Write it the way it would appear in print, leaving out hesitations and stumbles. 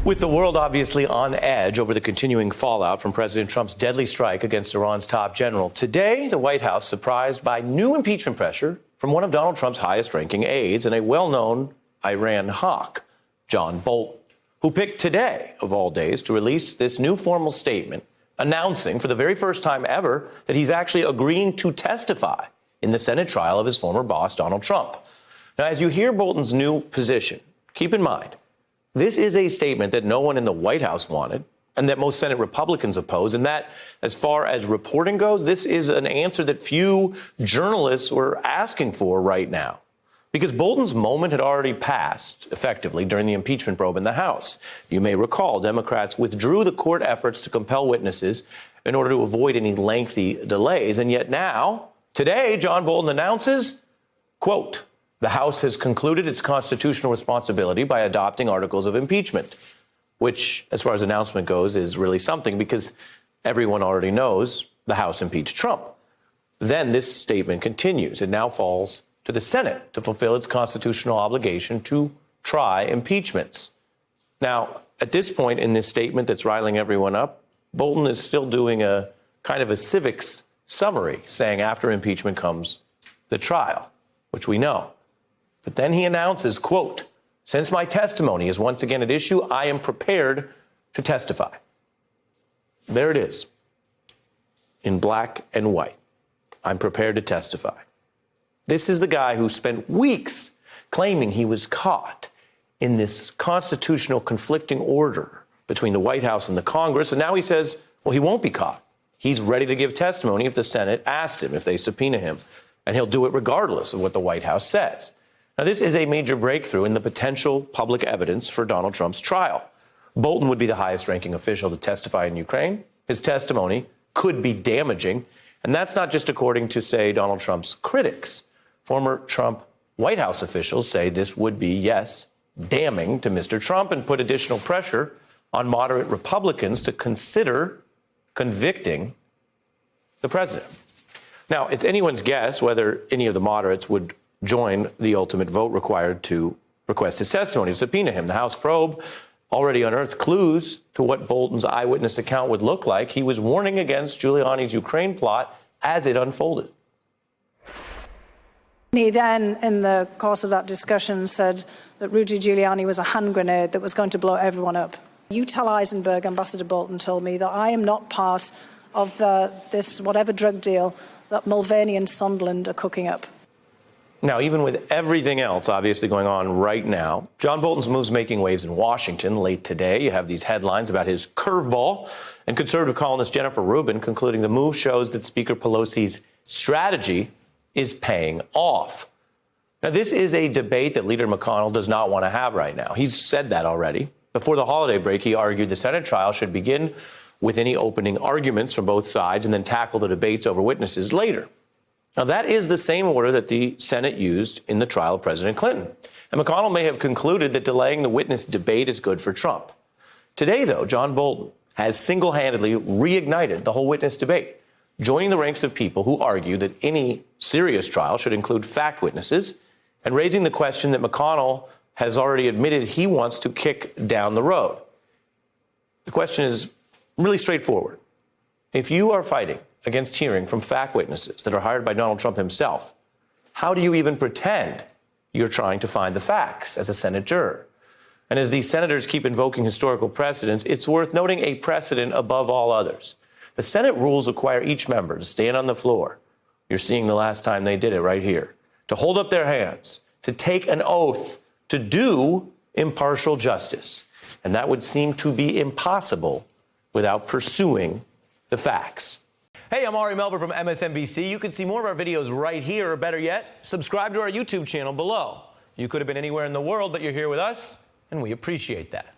With the world obviously on edge over the continuing fallout from President Trump's deadly strike against Iran's top general, today the White House surprised by new impeachment pressure from one of Donald Trump's highest-ranking aides and a well-known Iran hawk, John Bolton, who picked today, of all days, to release this new formal statement announcing for the very first time ever that he's actually agreeing to testify in the Senate trial of his former boss, Donald Trump. Now, as you hear Bolton's new position, keep in mind, this is a statement that no one in the White House wanted and that most Senate Republicans oppose, and that, as far as reporting goes, this is an answer that few journalists were asking for right now. Because Bolton's moment had already passed, effectively, during the impeachment probe in the House. You may recall Democrats withdrew the court efforts to compel witnesses in order to avoid any lengthy delays. And yet now, today, John Bolton announces, quote, "The House has concluded its constitutional responsibility by adopting articles of impeachment," which, as far as announcement goes, is really something because everyone already knows the House impeached Trump. Then this statement continues. It now falls to the Senate to fulfill its constitutional obligation to try impeachments. Now, at this point in this statement that's riling everyone up, Bolton is still doing a kind of a civics summary, saying after impeachment comes the trial, which we know. But then he announces, quote, "Since my testimony is once again at issue, I am prepared to testify." There it is, in black and white. I'm prepared to testify. This is the guy who spent weeks claiming he was caught in this constitutional conflicting order between the White House and the Congress. And now he says, well, he won't be caught. He's ready to give testimony if the Senate asks him, if they subpoena him. And he'll do it regardless of what the White House says. Now, this is a major breakthrough in the potential public evidence for Donald Trump's trial. Bolton would be the highest-ranking official to testify in Ukraine. His testimony could be damaging. And that's not just according to, say, Donald Trump's critics. Former Trump White House officials say this would be, yes, damning to Mr. Trump and put additional pressure on moderate Republicans to consider convicting the president. Now, it's anyone's guess whether any of the moderates would join the ultimate vote required to request his testimony, to subpoena him. The House probe already unearthed clues to what Bolton's eyewitness account would look like. He was warning against Giuliani's Ukraine plot as it unfolded. He then, in the course of that discussion, said that Rudy Giuliani was a hand grenade that was going to blow everyone up. You tell Eisenberg, Ambassador Bolton told me, that I am not part of this whatever drug deal that Mulvaney and Sondland are cooking up. Now, even with everything else obviously going on right now, John Bolton's move's making waves in Washington. Late today, you have these headlines about his curveball, and conservative columnist Jennifer Rubin concluding the move shows that Speaker Pelosi's strategy is paying off. Now, this is a debate that Leader McConnell does not want to have right now. He's said that already. Before the holiday break, he argued the Senate trial should begin with any opening arguments from both sides and then tackle the debates over witnesses later. Now, that is the same order that the Senate used in the trial of President Clinton. And McConnell may have concluded that delaying the witness debate is good for Trump. Today, though, John Bolton has single-handedly reignited the whole witness debate, joining the ranks of people who argue that any serious trial should include fact witnesses and raising the question that McConnell has already admitted he wants to kick down the road. The question is really straightforward. If you are fighting against hearing from fact witnesses that are hired by Donald Trump himself, how do you even pretend you're trying to find the facts as a Senate juror? And as these senators keep invoking historical precedents, it's worth noting a precedent above all others. The Senate rules require each member to stand on the floor. You're seeing the last time they did it right here. To hold up their hands, to take an oath, to do impartial justice. And that would seem to be impossible without pursuing the facts. Hey, I'm Ari Melber from MSNBC. You can see more of our videos right here, or better yet, subscribe to our YouTube channel below. You could have been anywhere in the world, but you're here with us, and we appreciate that.